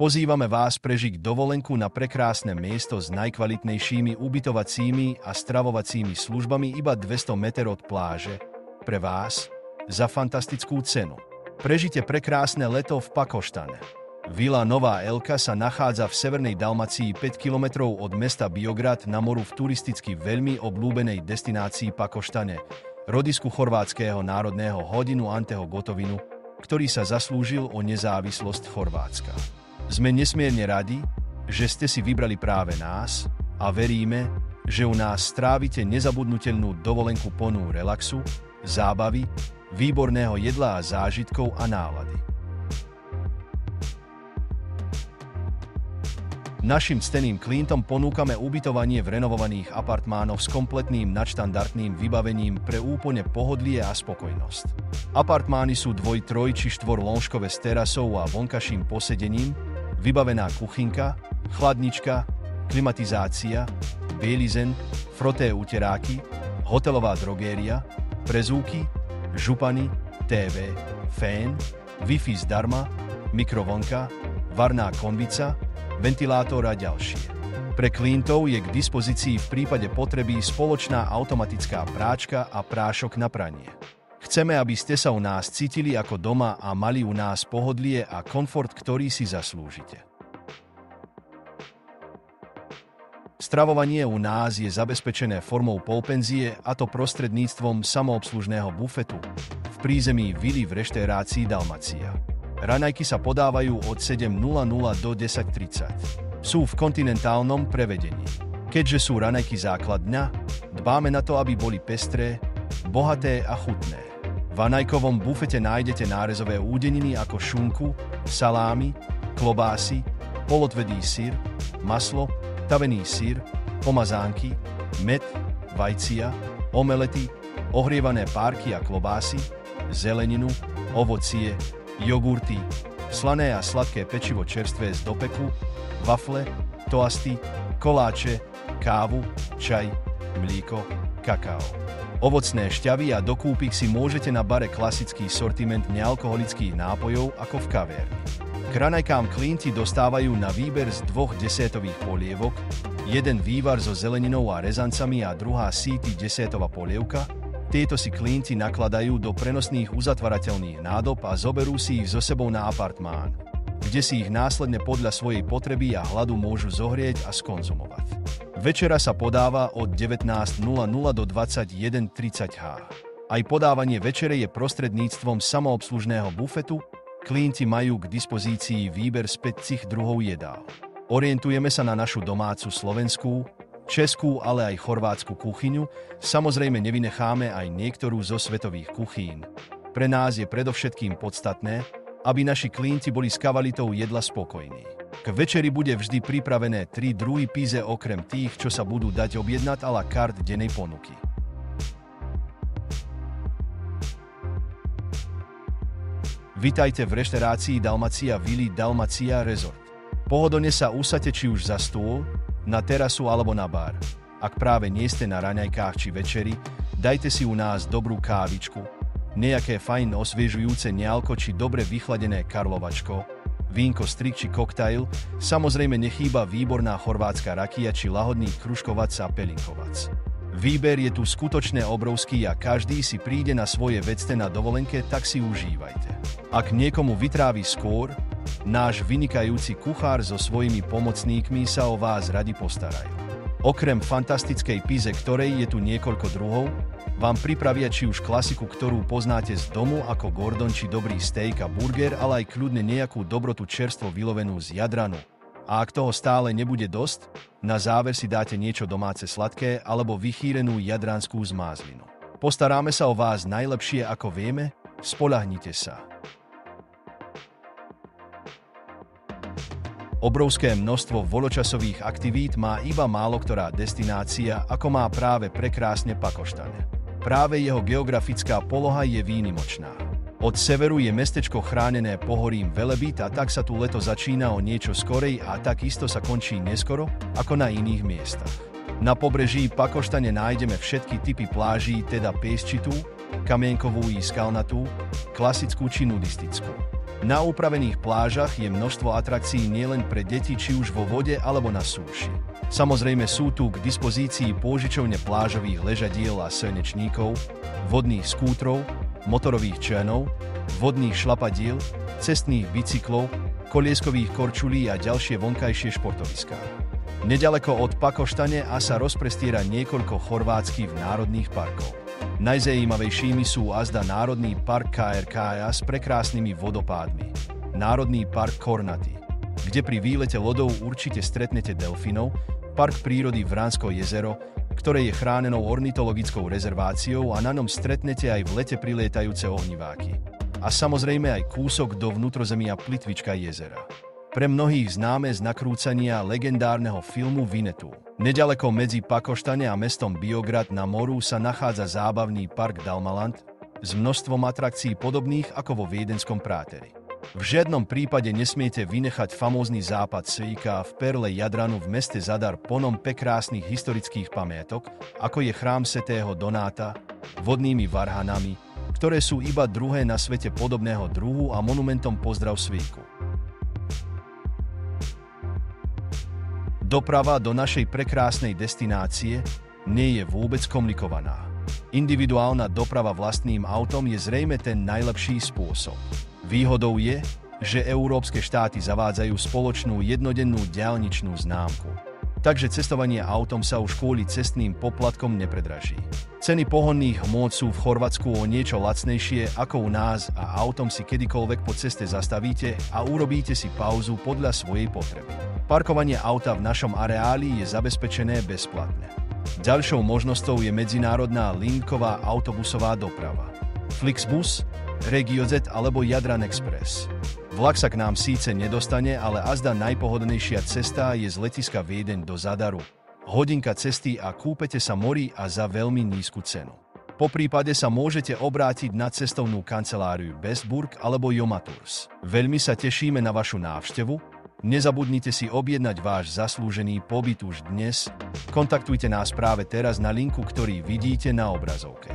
Pozývame vás prežiť dovolenku na prekrásne miesto s najkvalitnejšími ubytovacími a stravovacími službami iba 200 meter od pláže. Pre vás za fantastickú cenu. Prežite prekrásne leto v Pakoštane. Vila Nová Elka sa nachádza v severnej Dalmácii 5 km od mesta Biograd na moru v turisticky veľmi obľúbenej destinácii Pakoštane, rodisku chorvátskeho národného hrdinu Anteho Gotovinu, ktorý sa zaslúžil o nezávislosť Chorvátska. Sme nesmierne radi, že ste si vybrali práve nás a veríme, že u nás strávite nezabudnutelnú dovolenku plnú relaxu, zábavy, výborného jedla a zážitkov a nálady. Našim cteným klientom ponúkame ubytovanie v renovovaných apartmánoch s kompletným nadštandardným vybavením pre úplne pohodlie a spokojnosť. Apartmány sú 2-, 3- či 4-lôžkové s terasou a vonkajším posedením, vybavená kuchynka, chladnička, klimatizácia, bielizeň, froté uteráky, hotelová drogéria, prezúky, župany, TV, fén, Wi-Fi zdarma, mikrovlnka, varná kombica, ventilátor a ďalšie. Pre klientov je k dispozícii v prípade potreby spoločná automatická práčka a prášok na pranie. Chceme, aby ste sa u nás cítili ako doma a mali u nás pohodlie a komfort, ktorý si zaslúžite. Stravovanie u nás je zabezpečené formou polpenzie, a to prostredníctvom samoobslužného bufetu v prízemí vily v reštaurácii Dalmácia. Raňajky sa podávajú od 7:00 do 10:30. Sú v kontinentálnom prevedení. Keďže sú raňajky základ dňa, dbáme na to, aby boli pestré, bohaté a chutné. V raňajkovom bufete nájdete nárezové údeniny ako šunku, salámy, klobásy, polotvrdý syr, maslo, tavený syr, pomazánky, med, vajcia, omelety, ohrievané párky a klobásy, zeleninu, ovocie, jogurty, slané a sladké pečivo čerstvé z dopeku, wafle, toasty, koláče, kávu, čaj, mlieko, kakao. Ovocné šťavy a do kúpik si môžete na bare klasický sortiment nealkoholických nápojov ako v kavérni. K raňajkám klienti dostávajú na výber z 2 desétových polievok, jeden vývar so zeleninou a rezancami a druhá síty desétová polievka. Tieto si klienti nakladajú do prenosných uzatvarateľných nádob a zoberú si ich so sebou na apartmán, kde si ich následne podľa svojej potreby a hladu môžu zohrieť a skonzumovať. Večera sa podáva od 19:00 do 21:30 h. Aj podávanie večere je prostredníctvom samoobslužného bufetu, klienti majú k dispozícii výber z 5 druhov jedál. Orientujeme sa na našu domácu slovenskú, českú, ale aj chorvátsku kuchyňu, samozrejme nevynecháme aj niektorú zo svetových kuchýn. Pre nás je predovšetkým podstatné, aby naši klienti boli s kvalitou jedla spokojní. K večeri bude vždy pripravené 3 druhy píze okrem tých, čo sa budú dať objednať à la carte dennej ponuky. Vitajte v reštaurácii Dalmácia Vily Dalmácia Resort. Pohodlne sa usadte či už za stôl, na terasu alebo na bar. Ak práve nie ste na raňajkách či večeri, dajte si u nás dobrú kávičku, nejaké fajn osviežujúce nealko či dobre vychladené karlovačko, vínko, strik či koktail, samozrejme nechýba výborná chorvátska rakia či lahodný kruškovac a pelinkovac. Výber je tu skutočne obrovský a každý si príde na svoje vecte na dovolenke, tak si užívajte. Ak niekomu vytrávi skôr, náš vynikajúci kuchár so svojimi pomocníkmi sa o vás radi postarajú. Okrem fantastickej píze, ktorej je tu niekoľko druhov, vám pripravia či už klasiku, ktorú poznáte z domu ako Gordon či dobrý steak a burger, ale aj kľudne nejakú dobrotu čerstvo vylovenú z Jadranu. A ak toho stále nebude dosť, na záver si dáte niečo domáce sladké alebo vychýrenú jadranskú zmázlinu. Postaráme sa o vás najlepšie ako vieme, spoľahnite sa. Obrovské množstvo voľočasových aktivít má iba málo ktorá destinácia, ako má práve prekrásne Pakoštane. Práve jeho geografická poloha je výnimočná. Od severu je mestečko chránené pohorím Velebit a tak sa tu leto začína o niečo skorej a takisto sa končí neskoro ako na iných miestach. Na pobreží Pakoštane nájdeme všetky typy pláží, teda piesčitú, kamienkovú i skalnatú, klasickú či nudistickú. Na upravených plážach je množstvo atrakcií nielen pre deti či už vo vode alebo na súši. Samozrejme sú tu k dispozícii pôžičovne plážových ležadiel a slnečníkov, vodných skútrov, motorových členov, vodných šlapadiel, cestných bicyklov, kolieskových korčulí a ďalšie vonkajšie športoviská. Nedaleko od Pakoštane sa rozprestiera niekoľko chorvátskych národných parkov. Najzajímavejšími sú azda Národný park KRKA s prekrásnymi vodopádmi, Národný park Kornaty, kde pri výlete lodou určite stretnete delfínov, park prírody Vránsko jezero, ktoré je chránenou ornitologickou rezerváciou a na ňom stretnete aj v lete prilietajúce ohniváky. A samozrejme aj kúsok do vnútrozemia Plitvička jezera. Pre mnohých známe z nakrúcania legendárneho filmu Winnetou. Nedaleko medzi Pakoštane a mestom Biograd na moru sa nachádza zábavný park Dalmaland s množstvom atrakcií podobných ako vo viedenskom Práteri. V žiadnom prípade nesmiete vynechať famózny západ Svíka v perle Jadranu v meste Zadar plnom prekrásnych historických pamiatok, ako je chrám svätého Donáta, vodnými varhanami, ktoré sú iba druhé na svete podobného druhu a monumentom Pozdrav Svíku. Doprava do našej prekrásnej destinácie nie je vôbec komplikovaná. Individuálna doprava vlastným autom je zrejme ten najlepší spôsob. Výhodou je, že európske štáty zavádzajú spoločnú jednodennú diaľničnú známku. Takže cestovanie autom sa už kvôli cestným poplatkom nepredraží. Ceny pohonných hmôt sú v Chorvátsku o niečo lacnejšie ako u nás a autom si kedykoľvek po ceste zastavíte a urobíte si pauzu podľa svojej potreby. Parkovanie auta v našom areáli je zabezpečené bezplatne. Ďalšou možnosťou je medzinárodná linková autobusová doprava. Flixbus, RegioZ alebo Jadran Express. Vlak sa k nám síce nedostane, ale azda najpohodlnejšia cesta je z letiska Viedeň do Zadaru. Hodinka cesty a kúpete sa mori a za veľmi nízku cenu. Poprípade sa môžete obrátiť na cestovnú kanceláriu Bestburg alebo Jomatours. Veľmi sa tešíme na vašu návštevu. Nezabudnite si objednať váš zaslúžený pobyt už dnes. Kontaktujte nás práve teraz na linku, ktorý vidíte na obrazovke.